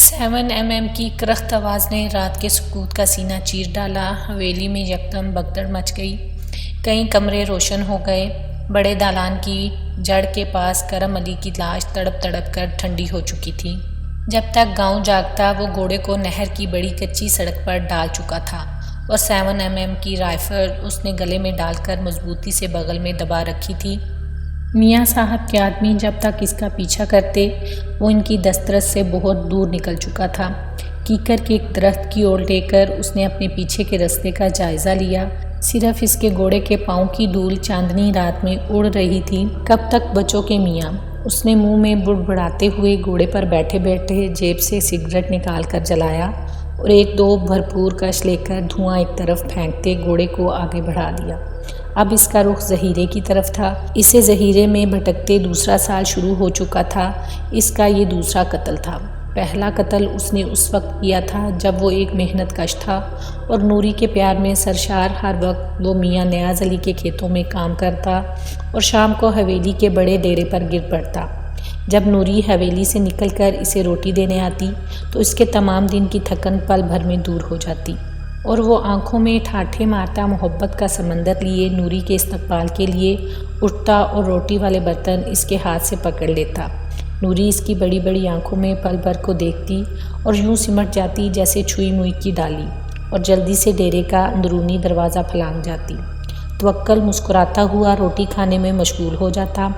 7 mm کی کرخت آواز نے رات کے سکوت کا سینہ چیر ڈالا۔ حویلی میں یکدم بھگدڑ مچ گئی۔ کئی کمرے روشن ہو گئے۔ بڑے دالان کی جڑ کے پاس کرم علی کی لاش تڑپ تڑپ کر ٹھنڈی ہو چکی تھی۔ جب تک گاؤں جاگتا وہ گھوڑے کو نہر کی بڑی کچی سڑک پر ڈال چکا تھا اور 7 mm کی رائفل اس نے گلے میں ڈال کر مضبوطی سے بغل میں دبا رکھی تھی۔ میاں صاحب کے آدمی جب تک اس کا پیچھا کرتے وہ ان کی دسترس سے بہت دور نکل چکا تھا۔ کیکر کے ایک درخت کی اور لے کر اس نے اپنے پیچھے کے رستے کا جائزہ لیا۔ صرف اس کے گھوڑے کے پاؤں کی دھول چاندنی رات میں اڑ رہی تھی۔ کب تک بچو کے میاں، اس نے منہ میں بڑبڑاتے ہوئے گھوڑے پر بیٹھے بیٹھے جیب سے سگریٹ نکال کر جلایا اور ایک دو بھرپور کش لے کر دھواں ایک طرف پھینکتے گھوڑے کو آگے بڑھا دیا۔ اب اس کا رخ ظہیرے کی طرف تھا۔ اسے ظہیرے میں بھٹکتے دوسرا سال شروع ہو چکا تھا۔ اس کا یہ دوسرا قتل تھا۔ پہلا قتل اس نے اس وقت کیا تھا جب وہ ایک محنت کش تھا اور نوری کے پیار میں سرشار۔ ہر وقت وہ میاں نیاز علی کے کھیتوں میں کام کرتا اور شام کو حویلی کے بڑے ڈیرے پر گر پڑتا۔ جب نوری حویلی سے نکل کر اسے روٹی دینے آتی تو اس کے تمام دن کی تھکن پل بھر میں دور ہو جاتی اور وہ آنکھوں میں ٹھاٹھے مارتا محبت کا سمندر لیے نوری کے استقبال کے لیے اٹھتا اور روٹی والے برتن اس کے ہاتھ سے پکڑ لیتا۔ نوری اس کی بڑی بڑی آنکھوں میں پل بھر کو دیکھتی اور یوں سمٹ جاتی جیسے چھوئی موئی کی ڈالی اور جلدی سے ڈیرے کا اندرونی دروازہ پھلانگ جاتی۔ توکل مسکراتا ہوا روٹی کھانے میں مشغول ہو جاتا۔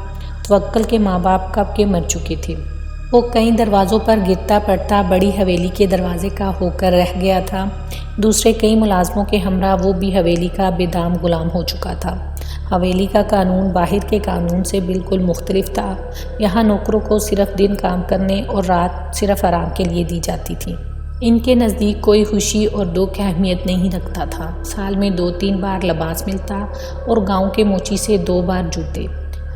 توکل کے ماں باپ کب کے مر چکے تھے۔ وہ کئی دروازوں پر گرتا پڑتا بڑی حویلی کے دروازے کا ہو کر رہ گیا تھا۔ دوسرے کئی ملازموں کے ہمراہ وہ بھی حویلی کا بے دام غلام ہو چکا تھا۔ حویلی کا قانون باہر کے قانون سے بالکل مختلف تھا۔ یہاں نوکروں کو صرف دن کام کرنے اور رات صرف آرام کے لیے دی جاتی تھی۔ ان کے نزدیک کوئی خوشی اور دکھ اہمیت نہیں رکھتا تھا۔ سال میں 2-3 بار لباس ملتا اور گاؤں کے موچی سے 2 بار جوتے۔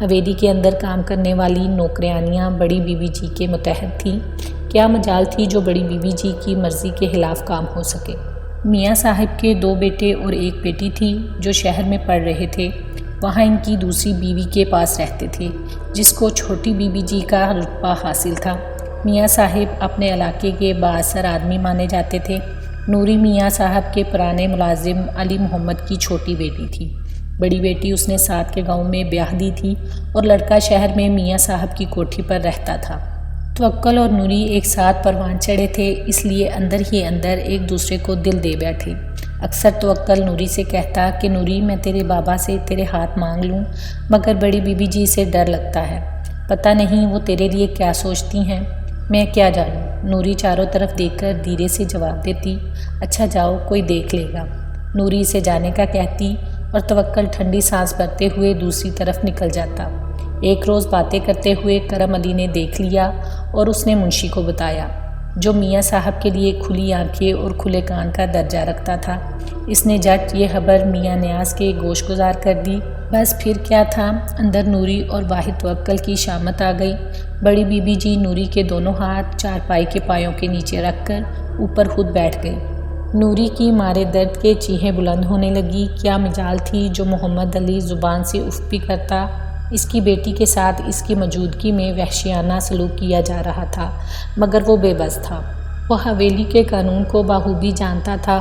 حویلی کے اندر کام کرنے والی نوکرانیاں بڑی بیوی جی کے متحد تھیں۔ کیا مجال تھی جو بڑی بیوی جی کی مرضی کے خلاف کام ہو سکے۔ میاں صاحب کے 2 بیٹے اور 1 بیٹی تھی جو شہر میں پڑھ رہے تھے۔ وہاں ان کی دوسری بیوی کے پاس رہتے تھے جس کو چھوٹی بیوی جی کا رتبہ حاصل تھا۔ میاں صاحب اپنے علاقے کے بااثر آدمی مانے جاتے تھے۔ نوری میاں صاحب کے پرانے ملازم علی محمد کی چھوٹی بیٹی تھی۔ بڑی بیٹی اس نے ساتھ کے گاؤں میں بیاہ دی تھی اور لڑکا شہر میں میاں صاحب کی کوٹھی پر رہتا تھا۔ توکل اور نوری ایک ساتھ پروان چڑھے تھے، اس لیے اندر ہی اندر ایک دوسرے کو دل دے بیٹھے۔ اکثر توکل نوری سے کہتا کہ نوری میں تیرے بابا سے تیرے ہاتھ مانگ لوں مگر بڑی بیوی جی سے ڈر لگتا ہے، پتہ نہیں وہ تیرے لیے کیا سوچتی ہیں، میں کیا جانوں۔ نوری چاروں طرف دیکھ کر دھیرے سے جواب دیتی، اچھا جاؤ کوئی دیکھ لے گا۔ نوری اسے جانے کا کہتی اور توکل ٹھنڈی سانس بھرتے ہوئے دوسری طرف نکل جاتا۔ ایک روز باتیں کرتے ہوئے کرم علی نے دیکھ لیا اور اس نے منشی کو بتایا جو میاں صاحب کے لیے کھلی آنکھیں اور کھلے کان کا درجہ رکھتا تھا۔ اس نے جٹ یہ خبر میاں نیاز کے گوش گزار کر دی۔ بس پھر کیا تھا، اندر نوری اور واحد توکل کی شامت آ گئی۔ بڑی بیوی جی نوری کے دونوں ہاتھ چارپائی کے پایوں کے نیچے رکھ کر اوپر خود بیٹھ گئی۔ نوری کی مارے درد کے چیخیں بلند ہونے لگی۔ کیا مجال تھی جو محمد علی زبان سے اف بھی کرتا۔ اس کی بیٹی کے ساتھ اس کی موجودگی میں وحشیانہ سلوک کیا جا رہا تھا مگر وہ بے بس تھا۔ وہ حویلی کے قانون کو بخوبی جانتا تھا۔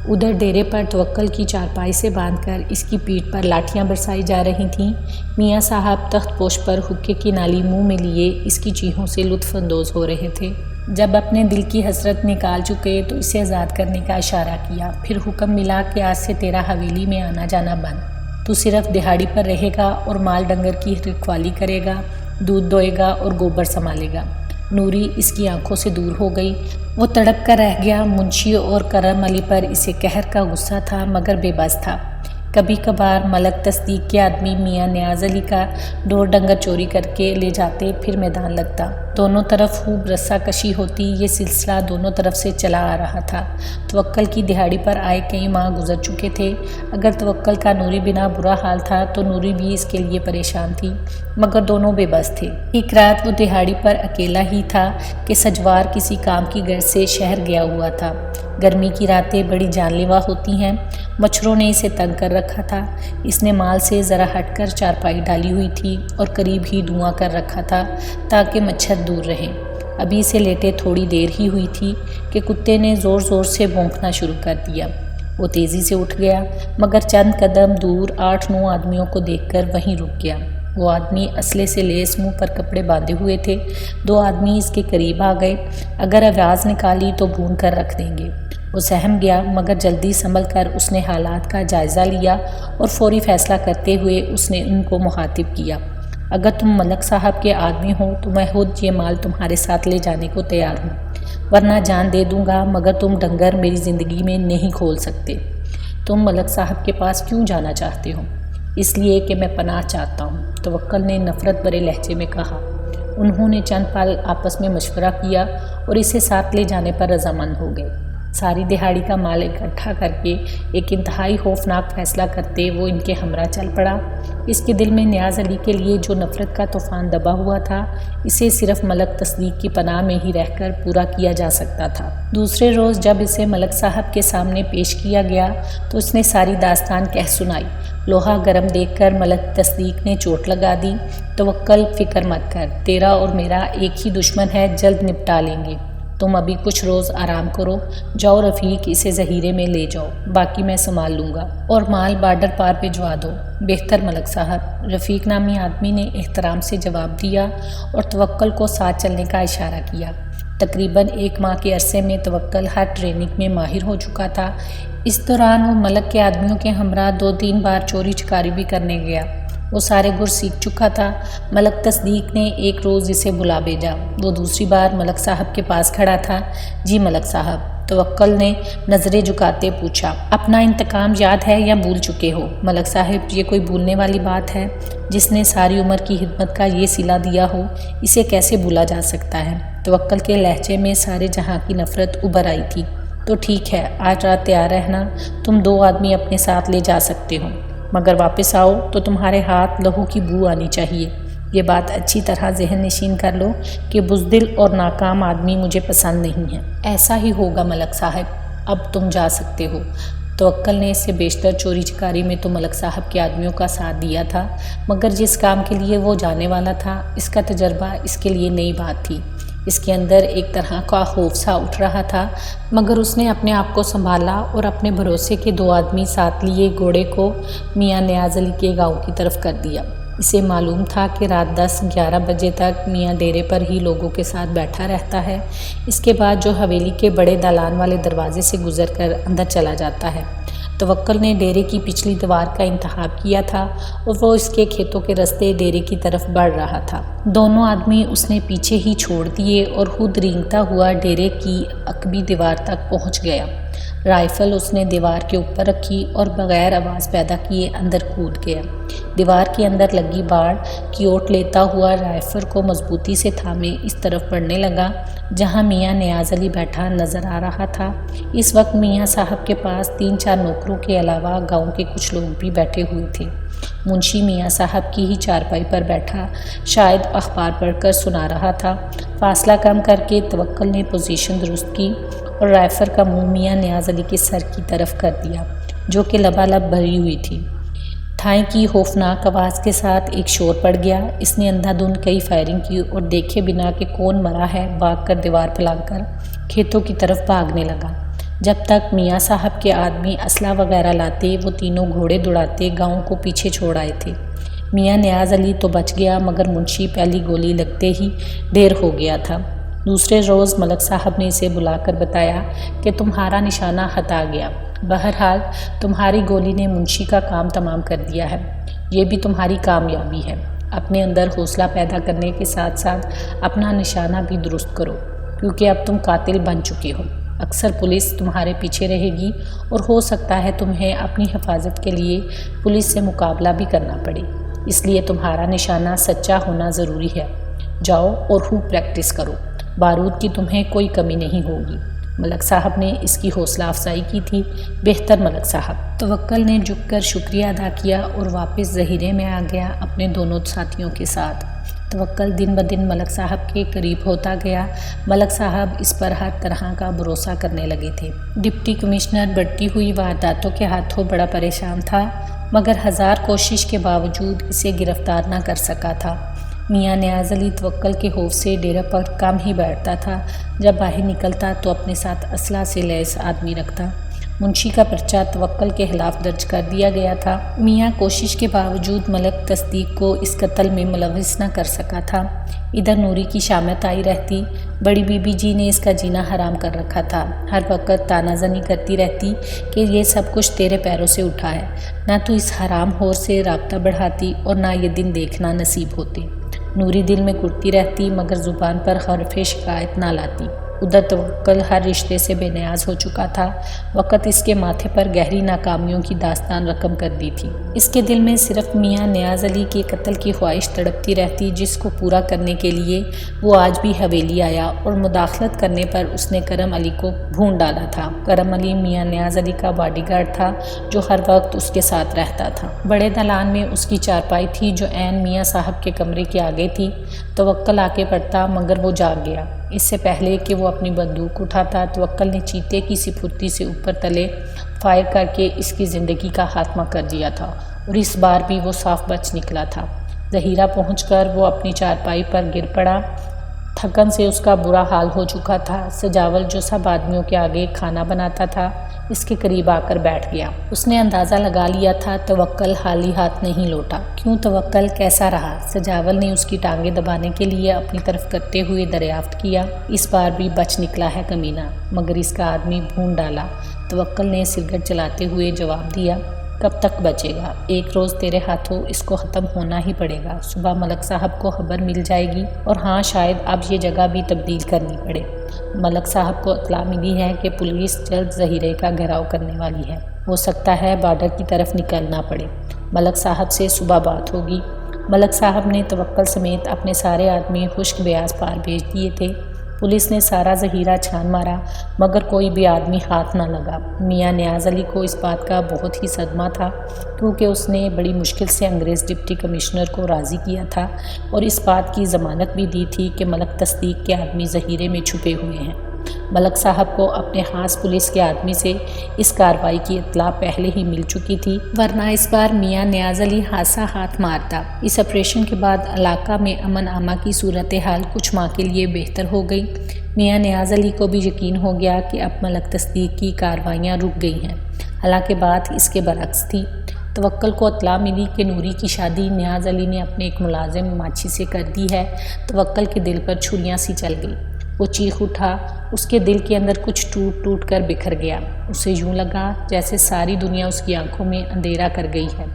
ادھر ڈیرے پر توکل کی چارپائی سے باندھ کر اس کی پیٹھ پر لاٹھیاں برسائی جا رہی تھیں۔ میاں صاحب تخت پوش پر حقے کی نالی منہ میں لیے اس کی چیخوں سے لطف اندوز ہو رہے تھے۔ جب اپنے دل کی حسرت نکال چکے تو اسے آزاد کرنے کا اشارہ کیا، پھر حکم ملا کہ آج سے تیرا حویلی میں آنا جانا بند، تو صرف دہاڑی پر رہے گا اور مال ڈنگر کی رکھوالی کرے گا، دودھ دوئے گا اور گوبر سنبھالے گا۔ نوری اس کی آنکھوں سے دور ہو گئی۔ وہ تڑپ کر رہ گیا۔ منشی اور کرم علی پر اسے قہر کا غصہ تھا مگر بے بس تھا۔ کبھی کبھار ملک تصدیق کے آدمی میاں نیاز علی کا ڈور ڈنگر چوری کر کے لے جاتے، پھر میدان لگتا، دونوں طرف خوب رسہ کشی ہوتی۔ یہ سلسلہ دونوں طرف سے چلا آ رہا تھا۔ توکل کی دہاڑی پر آئے کئی ماہ گزر چکے تھے۔ اگر توکل کا نوری بنا برا حال تھا تو نوری بھی اس کے لیے پریشان تھی مگر دونوں بے بس تھے۔ ایک رات وہ دہاڑی پر اکیلا ہی تھا کہ سجوار کسی کام کی غرض سے شہر گیا ہوا تھا۔ گرمی کی راتیں بڑی جان لیوا ہوتی ہیں۔ مچھروں نے اسے تنگ کر رکھا تھا۔ اس نے مال سے ذرا ہٹ کر چارپائی ڈالی ہوئی تھی اور قریب ہی دھواں کر رکھا تھا تاکہ مچھر دور رہیں۔ ابھی سے لیٹے تھوڑی دیر ہی ہوئی تھی کہ کتے نے زور زور سے بھونکنا شروع کر دیا۔ وہ تیزی سے اٹھ گیا مگر چند قدم دور 8-9 آدمیوں کو دیکھ کر وہیں رک گیا۔ وہ آدمی اسلحے سے لیس منہ پر کپڑے باندھے ہوئے تھے۔ 2 آدمی اس کے قریب آ گئے۔ اگر آواز نکالی تو بھون کر رکھ دیں گے۔ وہ سہم گیا مگر جلدی سنبھل کر اس نے حالات کا جائزہ لیا اور فوری فیصلہ کرتے ہوئے اس نے ان کو مخاطب کیا۔ اگر تم ملک صاحب کے آدمی ہو تو میں خود یہ مال تمہارے ساتھ لے جانے کو تیار ہوں، ورنہ جان دے دوں گا، مگر تم ڈنگر میری زندگی میں نہیں کھول سکتے۔ تم ملک صاحب کے پاس کیوں جانا چاہتے ہو؟ اس لیے کہ میں پناہ چاہتا ہوں، توکل نے نفرت بھرے لہجے میں کہا۔ انہوں نے چند پل آپس میں مشورہ کیا اور اسے ساتھ لے جانے پر رضامند ہو گئے۔ ساری دہاڑی کا مال اکٹھا کر کے ایک انتہائی خوفناک فیصلہ کرتے وہ ان کے ہمراہ چل پڑا۔ اس کے دل میں نیاز علی کے لیے جو نفرت کا طوفان دبا ہوا تھا، اسے صرف ملک تصدیق کی پناہ میں ہی رہ کر پورا کیا جا سکتا تھا۔ دوسرے روز جب اسے ملک صاحب کے سامنے پیش کیا گیا تو اس نے ساری داستان کہہ سنائی۔ لوہا گرم دیکھ کر ملک تصدیق نے چوٹ لگا دی۔ توکل فکر مت کر، تیرا اور میرا ایک ہی دشمن ہے، جلد نپٹا لیں گے۔ تم ابھی کچھ روز آرام کرو، جاؤ رفیق اسے ذخیرے میں لے جاؤ، باقی میں سنبھال لوں گا، اور مال بارڈر پار بھجوا دو۔ بہتر ملک صاحب، رفیق نامی آدمی نے احترام سے جواب دیا اور توکل کو ساتھ چلنے کا اشارہ کیا۔ تقریباً 1 ماہ کے عرصے میں توکل ہر ٹریننگ میں ماہر ہو چکا تھا۔ اس دوران وہ ملک کے آدمیوں کے ہمراہ 2-3 بار چوری چکاری بھی کرنے گیا۔ وہ سارے گر سیکھ چکا تھا۔ ملک تصدیق نے ایک روز اسے بلا بھیجا۔ وہ دوسری بار ملک صاحب کے پاس کھڑا تھا۔ جی ملک صاحب، توکل نے نظریں جھکاتے پوچھا۔ اپنا انتقام یاد ہے یا بھول چکے ہو؟ ملک صاحب، یہ کوئی بھولنے والی بات ہے؟ جس نے ساری عمر کی خدمت کا یہ صلہ دیا ہو، اسے کیسے بھولا جا سکتا ہے؟ توکل کے لہجے میں سارے جہاں کی نفرت ابھر آئی تھی۔ تو ٹھیک ہے، آج رات تیار رہنا، تم 2 آدمی اپنے ساتھ لے جا سکتے ہو، مگر واپس آؤ تو تمہارے ہاتھ لہو کی بو آنی چاہیے۔ یہ بات اچھی طرح ذہن نشین کر لو کہ بزدل اور ناکام آدمی مجھے پسند نہیں ہیں۔ ایسا ہی ہوگا ملک صاحب، اب تم جا سکتے ہو۔ توکل نے اس سے بیشتر چوری چکاری میں تو ملک صاحب کے آدمیوں کا ساتھ دیا تھا، مگر جس کام کے لیے وہ جانے والا تھا، اس کا تجربہ اس کے لیے نئی بات تھی۔ اس کے اندر ایک طرح کا خوف سا اٹھ رہا تھا، مگر اس نے اپنے آپ کو سنبھالا اور اپنے بھروسے کے 2 آدمی ساتھ لیے گھوڑے کو میاں نیاز علی کے گاؤں کی طرف کر دیا۔ اسے معلوم تھا کہ رات 10-11 بجے تک میاں ڈیرے پر ہی لوگوں کے ساتھ بیٹھا رہتا ہے، اس کے بعد جو حویلی کے بڑے دالان والے دروازے سے گزر کر اندر چلا جاتا ہے۔ توکل نے ڈیرے کی پچھلی دیوار کا انتخاب کیا تھا اور وہ اس کے کھیتوں کے رستے ڈیرے کی طرف بڑھ رہا تھا۔ دونوں آدمی اس نے پیچھے ہی چھوڑ دیے اور خود رینگتا ہوا ڈیرے کی عقبی دیوار تک پہنچ گیا۔ رائفل اس نے دیوار کے اوپر رکھی اور بغیر آواز پیدا کیے اندر کود گیا۔ دیوار کے اندر لگی باڑ کی اوٹ لیتا ہوا رائفل کو مضبوطی سے تھامے اس طرف بڑھنے لگا جہاں میاں نیاز علی بیٹھا نظر آ رہا تھا۔ اس وقت میاں صاحب کے پاس 3-4 نوکروں کے علاوہ گاؤں کے کچھ لوگ بھی بیٹھے ہوئے تھے۔ منشی میاں صاحب کی ہی چارپائی پر بیٹھا شاید اخبار پڑھ کر سنا رہا تھا۔ فاصلہ کم کر کے توکل نے پوزیشن درست کی اور رائفل کا منہ میاں نیاز علی کے سر کی طرف کر دیا جو کہ لبالب بھری ہوئی تھی۔ تھائیں کی خوفناک آواز کے ساتھ ایک شور پڑ گیا۔ اس نے اندھا دھند کئی فائرنگ کی اور دیکھے بنا کہ کون مرا ہے بھاگ کر دیوار پھیلا کر کھیتوں کی طرف بھاگنے لگا۔ جب تک میاں صاحب کے آدمی اسلحہ وغیرہ لاتے وہ تینوں گھوڑے دوڑاتے گاؤں کو پیچھے چھوڑ آئے تھے۔ میاں نیاز علی تو بچ گیا مگر منشی پہلی گولی لگتے ہی ڈھیر ہو گیا تھا۔ دوسرے روز ملک صاحب نے اسے بلا کر بتایا کہ تمہارا نشانہ ہٹا گیا، بہرحال تمہاری گولی نے منشی کا کام تمام کر دیا ہے، یہ بھی تمہاری کامیابی ہے۔ اپنے اندر حوصلہ پیدا کرنے کے ساتھ ساتھ اپنا نشانہ بھی درست کرو کیونکہ اب تم قاتل بن چکے ہو۔ اکثر پولیس تمہارے پیچھے رہے گی اور ہو سکتا ہے تمہیں اپنی حفاظت کے لیے پولیس سے مقابلہ بھی کرنا پڑے، اس لیے تمہارا نشانہ سچا ہونا ضروری ہے۔ جاؤ اور خوب پریکٹس کرو، بارود کی تمہیں کوئی کمی نہیں ہوگی۔ ملک صاحب نے اس کی حوصلہ افزائی کی تھی۔ بہتر ملک صاحب۔ توکل نے جھک کر شکریہ ادا کیا اور واپس ذخیرے میں آ گیا اپنے دونوں ساتھیوں کے ساتھ۔ توکل دن بدن ملک صاحب کے قریب ہوتا گیا۔ ملک صاحب اس پر ہر طرح کا بھروسہ کرنے لگے تھے۔ ڈپٹی کمشنر بڑھتی ہوئی وارداتوں کے ہاتھوں بڑا پریشان تھا مگر 1000 کوشش کے باوجود اسے گرفتار نہ کر سکا تھا۔ میاں نیاز علی توکل کے خوف سے ڈیرے پر کم ہی بیٹھتا تھا، جب باہر نکلتا تو اپنے ساتھ اسلحہ سے لیس آدمی رکھتا۔ منشی کا پرچہ توکل کے خلاف درج کر دیا گیا تھا۔ میاں کوشش کے باوجود ملک تصدیق کو اس قتل میں ملوث نہ کر سکا تھا۔ ادھر نوری کی شامت آئی رہتی، بڑی بی بی جی نے اس کا جینا حرام کر رکھا تھا، ہر وقت تانا زنی کرتی رہتی کہ یہ سب کچھ تیرے پیروں سے اٹھا ہے، نہ تو اس حرام خور سے رابطہ بڑھاتی اور نہ یہ دن دیکھنا نصیب ہوتے۔ نوری دل میں کرتی رہتی مگر زبان پر حرف شکایت نہ لاتی۔ ادھر توکل ہر رشتے سے بے نیاز ہو چکا تھا، وقت اس کے ماتھے پر گہری ناکامیوں کی داستان رقم کر دی تھی۔ اس کے دل میں صرف میاں نیاز علی کے قتل کی خواہش تڑپتی رہتی، جس کو پورا کرنے کے لیے وہ آج بھی حویلی آیا اور مداخلت کرنے پر اس نے کرم علی کو بھون ڈالا تھا۔ کرم علی میاں نیاز علی کا باڈی گارڈ تھا جو ہر وقت اس کے ساتھ رہتا تھا۔ بڑے دالان میں اس کی چارپائی تھی جو عین میاں صاحب کے کمرے کے آگے تھی۔ توکل آ کے پڑتا مگر وہ جاگ گیا۔ اس سے پہلے کہ وہ اپنی بندوق اٹھاتا، توکل نے چیتے کی سی پھرتی سے اوپر تلے فائر کر کے اس کی زندگی کا خاتمہ کر دیا تھا، اور اس بار بھی وہ صاف بچ نکلا تھا۔ ظہیرہ پہنچ کر وہ اپنی چارپائی پر گر پڑا۔ تھکن سے اس کا برا حال ہو چکا تھا۔ سجاول جو سب آدمیوں کے آگے کھانا بناتا تھا اس کے قریب آ کر بیٹھ گیا۔ اس نے اندازہ لگا لیا تھا توکل خالی ہاتھ نہیں لوٹا۔ کیوں توکل کیسا رہا؟ سجاول نے اس کی ٹانگیں دبانے کے لیے اپنی طرف کرتے ہوئے دریافت کیا۔ اس بار بھی بچ نکلا ہے کمینہ، مگر اس کا آدمی بھون ڈالا۔ توکل نے سگریٹ چلاتے ہوئے جواب دیا، کب تک بچے گا؟ ایک روز تیرے ہاتھوں اس کو ختم ہونا ہی پڑے گا۔ صبح ملک صاحب کو خبر مل جائے گی، اور ہاں شاید اب یہ جگہ بھی تبدیل کرنی پڑے۔ ملک صاحب کو اطلاع ملی ہے کہ پولیس جلد ظہیرے کا گھیراؤ کرنے والی ہے، ہو سکتا ہے بارڈر کی طرف نکلنا پڑے۔ ملک صاحب سے صبح بات ہوگی۔ ملک صاحب نے توکل سمیت اپنے سارے آدمی خشک بیاض پار بھیج دیے تھے۔ پولیس نے سارا ظہیرہ چھان مارا مگر کوئی بھی آدمی ہاتھ نہ لگا۔ میاں نیاز علی کو اس بات کا بہت ہی صدمہ تھا، کیونکہ اس نے بڑی مشکل سے انگریز ڈپٹی کمشنر کو راضی کیا تھا اور اس بات کی ضمانت بھی دی تھی کہ ملک تصدیق کے آدمی ظہیرے میں چھپے ہوئے ہیں۔ ملک صاحب کو اپنے خاص پولیس کے آدمی سے اس کارروائی کی اطلاع پہلے ہی مل چکی تھی، ورنہ اس بار میاں نیاز علی حادثہ ہاتھ مارتا۔ اس آپریشن کے بعد علاقہ میں امن اما کی صورتحال کچھ ماہ کے لیے بہتر ہو گئی۔ میاں نیاز علی کو بھی یقین ہو گیا کہ اب ملک تصدیق کی کارروائیاں رک گئی ہیں، حالانکہ بات اس کے برعکس تھی۔ توکل کو اطلاع ملی کہ نوری کی شادی نیاز علی نے اپنے ایک ملازم ماچھی سے کر دی ہے۔ توکل کے دل پر چھریاں سی چل گئی۔ وہ چیخ اٹھا، اس کے دل کے اندر کچھ ٹوٹ ٹوٹ کر بکھر گیا۔ اسے یوں لگا جیسے ساری دنیا اس کی آنکھوں میں اندھیرا کر گئی ہے۔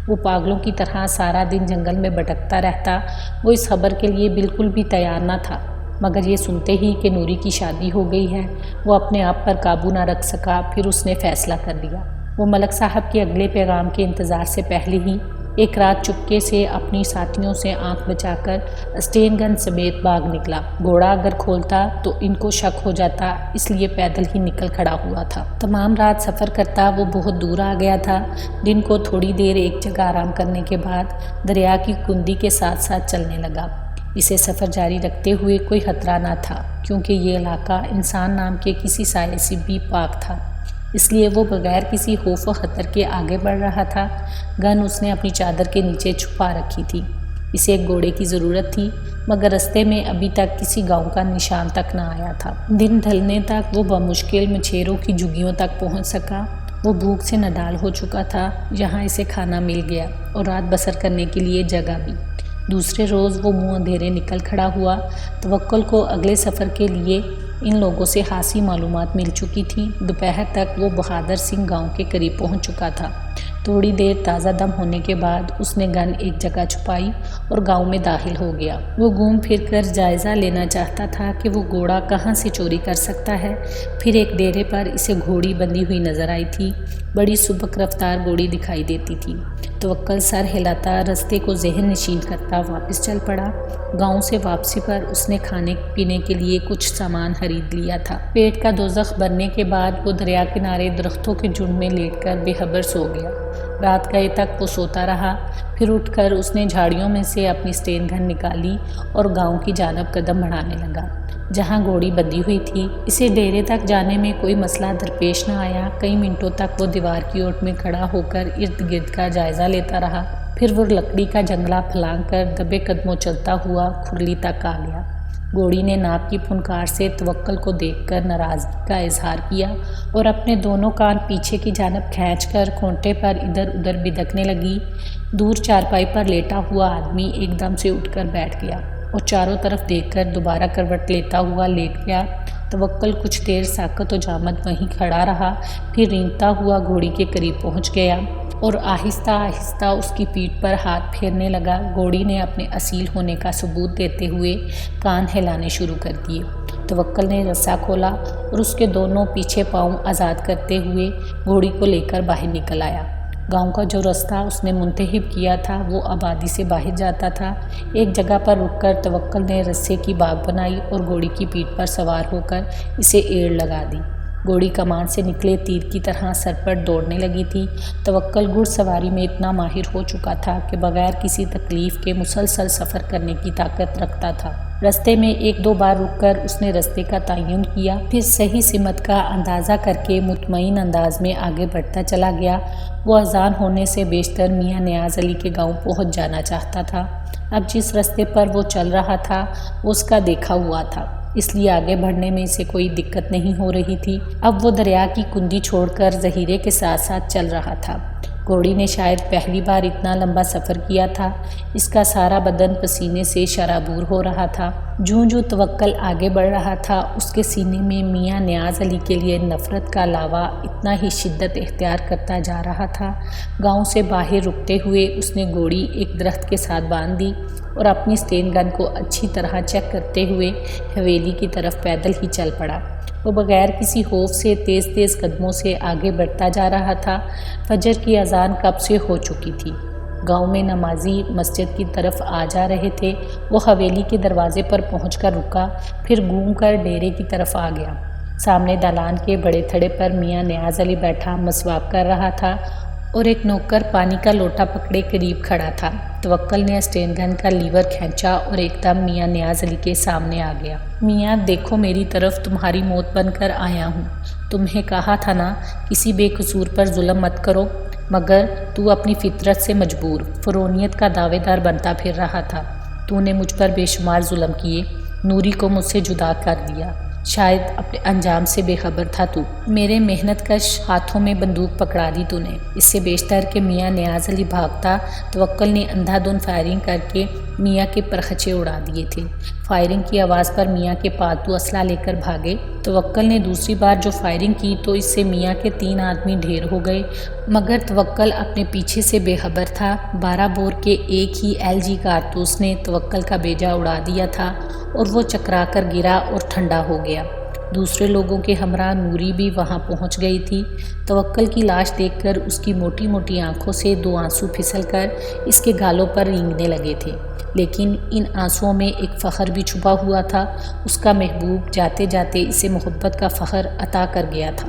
وہ پاگلوں کی طرح سارا دن جنگل میں بھٹکتا رہتا۔ وہ اس خبر کے لیے بالکل بھی تیار نہ تھا، مگر یہ سنتے ہی کہ نوری کی شادی ہو گئی ہے وہ اپنے آپ پر قابو نہ رکھ سکا۔ پھر اس نے فیصلہ کر لیا۔ وہ ملک صاحب کے اگلے پیغام کے انتظار سے پہلے ہی ایک رات چپکے سے اپنی ساتھیوں سے آنکھ بچا کر اسٹین گن سمیت بھاگ نکلا۔ گھوڑا اگر کھولتا تو ان کو شک ہو جاتا، اس لیے پیدل ہی نکل کھڑا ہوا تھا۔ تمام رات سفر کرتا وہ بہت دور آ گیا تھا۔ دن کو تھوڑی دیر ایک جگہ آرام کرنے کے بعد دریا کی کندی کے ساتھ ساتھ چلنے لگا۔ اسے سفر جاری رکھتے ہوئے کوئی خطرہ نہ تھا، کیونکہ یہ علاقہ انسان نام کے کسی سائے سے بھی پاک تھا، اس لیے وہ بغیر کسی خوف و خطر کے آگے بڑھ رہا تھا۔ گن اس نے اپنی چادر کے نیچے چھپا رکھی تھی۔ اسے ایک گھوڑے کی ضرورت تھی، مگر رستے میں ابھی تک کسی گاؤں کا نشان تک نہ آیا تھا۔ دن ڈھلنے تک وہ بمشکل مچھیروں کی جھگیوں تک پہنچ سکا۔ وہ بھوک سے نڈال ہو چکا تھا، یہاں اسے کھانا مل گیا اور رات بسر کرنے کے لیے جگہ بھی۔ دوسرے روز وہ منہ اندھیرے نکل کھڑا ہوا۔ توکل کو اگلے سفر کے لیے ان لوگوں سے خاصی معلومات مل چکی تھی۔ دوپہر تک وہ بہادر سنگھ گاؤں کے قریب پہنچ چکا تھا۔ تھوڑی دیر تازہ دم ہونے کے بعد اس نے گن ایک جگہ چھپائی اور گاؤں میں داخل ہو گیا۔ وہ گھوم پھر کر جائزہ لینا چاہتا تھا کہ وہ گھوڑا کہاں سے چوری کر سکتا ہے۔ پھر ایک ڈیرے پر اسے گھوڑی بندھی ہوئی نظر آئی تھی۔ بڑی سبک رفتار گھوڑی دکھائی دیتی تھی۔ توکل سر ہلاتا رستے کو ذہن نشین کرتا واپس چل پڑا۔ گاؤں سے واپسی پر اس نے کھانے پینے کے لیے کچھ سامان خرید لیا تھا۔ پیٹ کا دوزخ بھرنے کے بعد وہ دریا کنارے درختوں کے جھنڈ میں لیٹ کر بے خبر سو گیا۔ رات گئے تک وہ سوتا رہا۔ پھر اٹھ کر اس نے جھاڑیوں میں سے اپنی اسٹین گن نکالی اور گاؤں کی جانب قدم بڑھانے لگا جہاں گھوڑی بندھی ہوئی تھی۔ اسے ڈیرے تک جانے میں کوئی مسئلہ درپیش نہ آیا۔ کئی منٹوں تک وہ دیوار کی اوٹ میں کھڑا ہو کر ارد گرد کا جائزہ لیتا رہا۔ پھر وہ لکڑی کا جنگلہ پھلانگ کر دبے قدموں چلتا ہوا کھرلی تک آ گیا۔ گھوڑی نے ناک کی پھنکار سے توکل کو دیکھ کر ناراضگی کا اظہار کیا اور اپنے دونوں کان پیچھے کی جانب کھینچ کر کھونٹے پر ادھر ادھر بدکنے لگی۔ دور چارپائی پر لیٹا ہوا آدمی ایک دم سے اٹھ کر بیٹھ گیا اور چاروں طرف دیکھ کر دوبارہ کروٹ لیتا ہوا لیٹ گیا۔ توکل کچھ دیر ساکت و جامد وہیں کھڑا رہا، پھر رینگتا ہوا گھوڑی کے قریب پہنچ گیا اور آہستہ آہستہ اس کی پیٹھ پر ہاتھ پھیرنے لگا۔ گھوڑی نے اپنے اصیل ہونے کا ثبوت دیتے ہوئے کان ہلانے شروع کر دیے۔ توکل نے رسا کھولا اور اس کے دونوں پیچھے پاؤں آزاد کرتے ہوئے گھوڑی کو لے کر باہر نکل آیا۔ گاؤں کا جو رستہ اس نے منتخب کیا تھا وہ آبادی سے باہر جاتا تھا۔ ایک جگہ پر رک کر توکل نے رسے کی باغ بنائی اور گھوڑی کی پیٹھ پر سوار ہو کر اسے ایڑ لگا دی۔ گھوڑی کمان سے نکلے تیر کی طرح سرپٹ دوڑنے لگی تھی۔ توکل گھڑ سواری میں اتنا ماہر ہو چکا تھا کہ بغیر کسی تکلیف کے مسلسل سفر کرنے کی طاقت رکھتا تھا۔ رستے میں ایک دو بار رک کر اس نے رستے کا تعین کیا، پھر صحیح سمت کا اندازہ کر کے مطمئن انداز میں آگے بڑھتا چلا گیا۔ وہ اذان ہونے سے بیشتر میاں نیاز علی کے گاؤں پہنچ جانا چاہتا تھا۔ اب جس رستے پر وہ چل رہا تھا وہ اس کا دیکھا ہوا تھا، اس لیے آگے بڑھنے میں اسے کوئی دقت نہیں ہو رہی تھی۔ اب وہ دریا کی کندی چھوڑ کر ذخیرے کے ساتھ ساتھ چل رہا تھا۔ گھوڑی نے شاید پہلی بار اتنا لمبا سفر کیا تھا۔ اس کا سارا بدن پسینے سے شرابور ہو رہا تھا۔ جوں جوں توکل آگے بڑھ رہا تھا اس کے سینے میں میاں نیاز علی کے لیے نفرت کا لاوا اتنا ہی شدت اختیار کرتا جا رہا تھا۔ گاؤں سے باہر رکتے ہوئے اس نے گھوڑی ایک درخت کے ساتھ باندھ دی اور اپنی اسٹین گن کو اچھی طرح چیک کرتے ہوئے حویلی کی طرف پیدل ہی چل پڑا۔ وہ بغیر کسی خوف سے تیز تیز قدموں سے آگے بڑھتا جا رہا تھا۔ فجر کی اذان کب سے ہو چکی تھی۔ گاؤں میں نمازی مسجد کی طرف آ جا رہے تھے۔ وہ حویلی کے دروازے پر پہنچ کر رکا، پھر گھوم کر ڈیرے کی طرف آ گیا۔ سامنے دالان کے بڑے تھڑے پر میاں نیاز علی بیٹھا مسواک کر رہا تھا اور ایک نوکر پانی کا لوٹا پکڑے قریب کھڑا تھا۔ توکل نے اسٹین گن کا لیور کھینچا اور ایک دم میاں نیاز علی کے سامنے آ گیا۔ میاں دیکھو میری طرف تمہاری موت بن کر آیا ہوں۔ تمہیں کہا تھا نا کسی بے قصور پر ظلم مت کرو، مگر تو اپنی فطرت سے مجبور فرعونیت کا دعوے دار بنتا پھر رہا تھا۔ تو نے مجھ پر بے شمار ظلم کیے، نوری کو مجھ سے جدا کر دیا۔ شاید اپنے انجام سے بے خبر تھا تو۔ میرے محنت کش ہاتھوں میں بندوق پکڑا دی تو نے۔ اس سے بیشتر کہ میاں نیاز علی بھاگتا، توکل نے اندھا دھند فائرنگ کر کے میاں کے پرخچے اڑا دیے تھے۔ فائرنگ کی آواز پر میاں کے پالتو اسلحہ لے کر بھاگے۔ توکل نے دوسری بار جو فائرنگ کی تو اس سے میاں کے 3 آدمی ڈھیر ہو گئے، مگر توکل اپنے پیچھے سے بے خبر تھا۔ 12 بور کے ایک ہی LG کارتوس نے توکل کا بیجا اڑا دیا تھا اور وہ چکرا کر گرا اور ٹھنڈا ہو گیا۔ دوسرے لوگوں کے ہمراہ نوری بھی وہاں پہنچ گئی تھی۔ توکل کی لاش دیکھ کر اس کی موٹی موٹی آنکھوں سے 2 آنسو پھسل کر اس کے گالوں پر رینگنے لگے تھے، لیکن ان آنسوؤں میں ایک فخر بھی چھپا ہوا تھا۔ اس کا محبوب جاتے جاتے اسے محبت کا فخر عطا کر گیا تھا۔